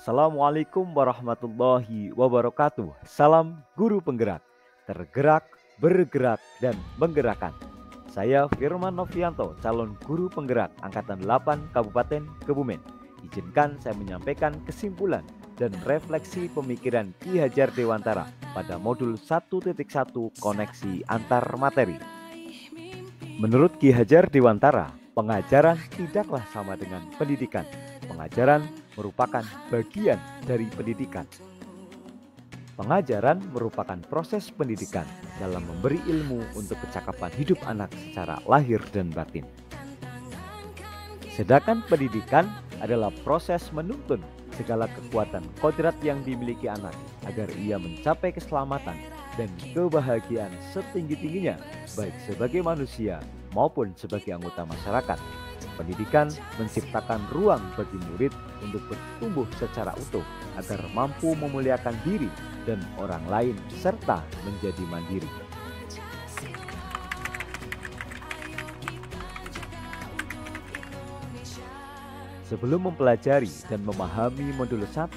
Assalamualaikum warahmatullahi wabarakatuh. Salam guru penggerak, tergerak, bergerak, dan menggerakkan. Saya Firman Novianto, calon guru penggerak Angkatan 8 Kabupaten Kebumen. Izinkan saya menyampaikan kesimpulan dan refleksi pemikiran Ki Hajar Dewantara pada modul 1.1 koneksi antar materi. Menurut Ki Hajar Dewantara, pengajaran tidaklah sama dengan pendidikan. Pengajaran merupakan bagian dari pendidikan. Pengajaran merupakan proses pendidikan dalam memberi ilmu untuk kecakapan hidup anak secara lahir dan batin. Sedangkan pendidikan adalah proses menuntun segala kekuatan kodrat yang dimiliki anak agar ia mencapai keselamatan dan kebahagiaan setinggi-tingginya, baik sebagai manusia maupun sebagai anggota masyarakat. Pendidikan menciptakan ruang bagi murid untuk bertumbuh secara utuh agar mampu memuliakan diri dan orang lain serta menjadi mandiri. Sebelum mempelajari dan memahami modul 1.1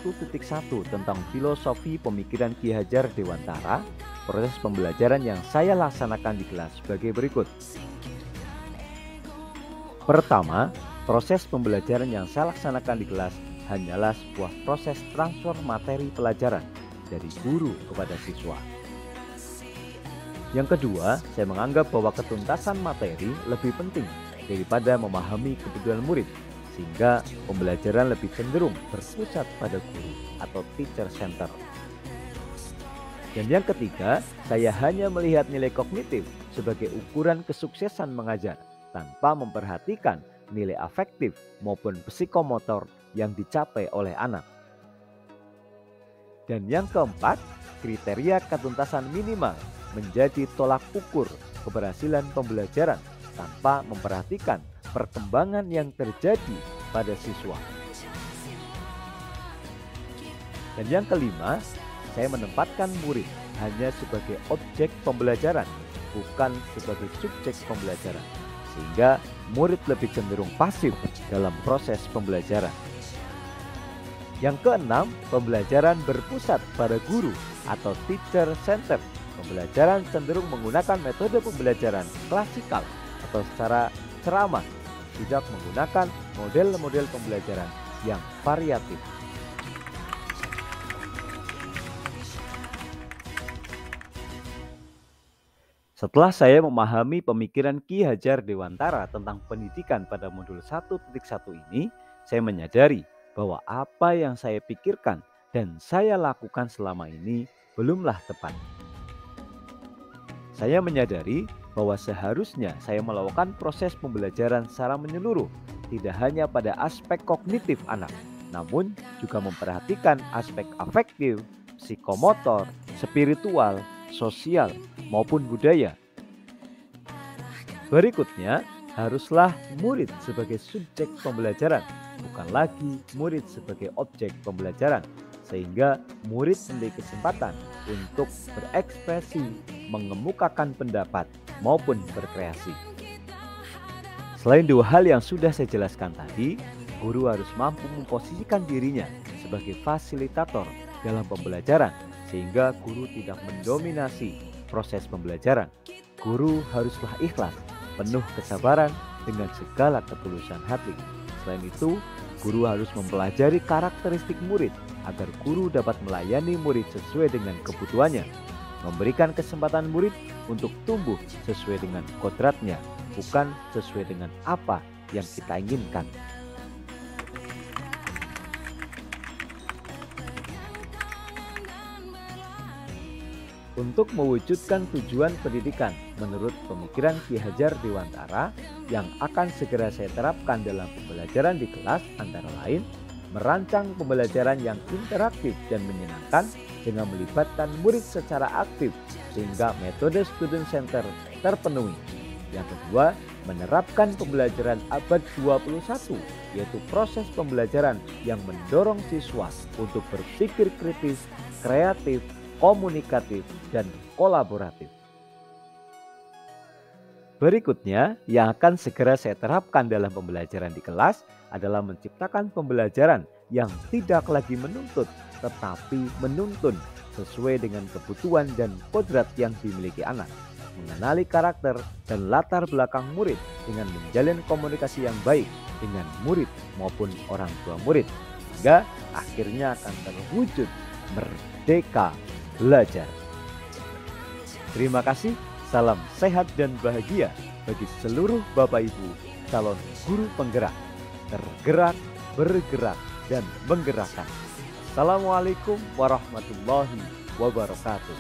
tentang filosofi pemikiran Ki Hajar Dewantara, proses pembelajaran yang saya laksanakan di kelas sebagai berikut. Pertama, proses pembelajaran yang saya laksanakan di kelas hanyalah sebuah proses transfer materi pelajaran dari guru kepada siswa. Yang kedua, saya menganggap bahwa ketuntasan materi lebih penting daripada memahami kebutuhan murid, sehingga pembelajaran lebih cenderung berpusat pada guru atau teacher center. Dan yang ketiga, saya hanya melihat nilai kognitif sebagai ukuran kesuksesan mengajar, tanpa memperhatikan nilai afektif maupun psikomotor yang dicapai oleh anak. Dan yang keempat, kriteria ketuntasan minimal menjadi tolak ukur keberhasilan pembelajaran tanpa memperhatikan perkembangan yang terjadi pada siswa. Dan yang kelima, saya menempatkan murid hanya sebagai objek pembelajaran, bukan sebagai subjek pembelajaran, sehingga murid lebih cenderung pasif dalam proses pembelajaran. Yang keenam, pembelajaran berpusat pada guru atau teacher center. Pembelajaran cenderung menggunakan metode pembelajaran klasikal atau secara ceramah, tidak menggunakan model-model pembelajaran yang variatif. Setelah saya memahami pemikiran Ki Hajar Dewantara tentang pendidikan pada modul 1.1 ini, saya menyadari bahwa apa yang saya pikirkan dan saya lakukan selama ini belumlah tepat. Saya menyadari bahwa seharusnya saya melakukan proses pembelajaran secara menyeluruh, tidak hanya pada aspek kognitif anak, namun juga memperhatikan aspek afektif, psikomotor, spiritual, sosial, maupun budaya. Berikutnya, haruslah murid sebagai subjek pembelajaran, bukan lagi murid sebagai objek pembelajaran, sehingga murid memiliki kesempatan untuk berekspresi, mengemukakan pendapat, maupun berkreasi. Selain dua hal yang sudah saya jelaskan tadi, guru harus mampu memposisikan dirinya sebagai fasilitator dalam pembelajaran, sehingga guru tidak mendominasi proses pembelajaran. Guru haruslah ikhlas, penuh kesabaran dengan segala ketulusan hati. Selain itu, guru harus mempelajari karakteristik murid agar guru dapat melayani murid sesuai dengan kebutuhannya, memberikan kesempatan murid untuk tumbuh sesuai dengan kodratnya, bukan sesuai dengan apa yang kita inginkan. Untuk mewujudkan tujuan pendidikan menurut pemikiran Ki Hajar Dewantara yang akan segera saya terapkan dalam pembelajaran di kelas, antara lain merancang pembelajaran yang interaktif dan menyenangkan dengan melibatkan murid secara aktif sehingga metode student center terpenuhi. Yang kedua, menerapkan pembelajaran abad 21, yaitu proses pembelajaran yang mendorong siswa untuk berpikir kritis, kreatif, komunikatif, dan kolaboratif. Berikutnya, yang akan segera saya terapkan dalam pembelajaran di kelas adalah menciptakan pembelajaran yang tidak lagi menuntut, tetapi menuntun sesuai dengan kebutuhan dan kodrat yang dimiliki anak. Mengenali karakter dan latar belakang murid dengan menjalin komunikasi yang baik dengan murid maupun orang tua murid, sehingga akhirnya akan terwujud merdeka belajar. Terima kasih. Salam sehat dan bahagia bagi seluruh Bapak Ibu calon guru penggerak. Tergerak, bergerak, dan menggerakkan. Assalamualaikum warahmatullahi wabarakatuh.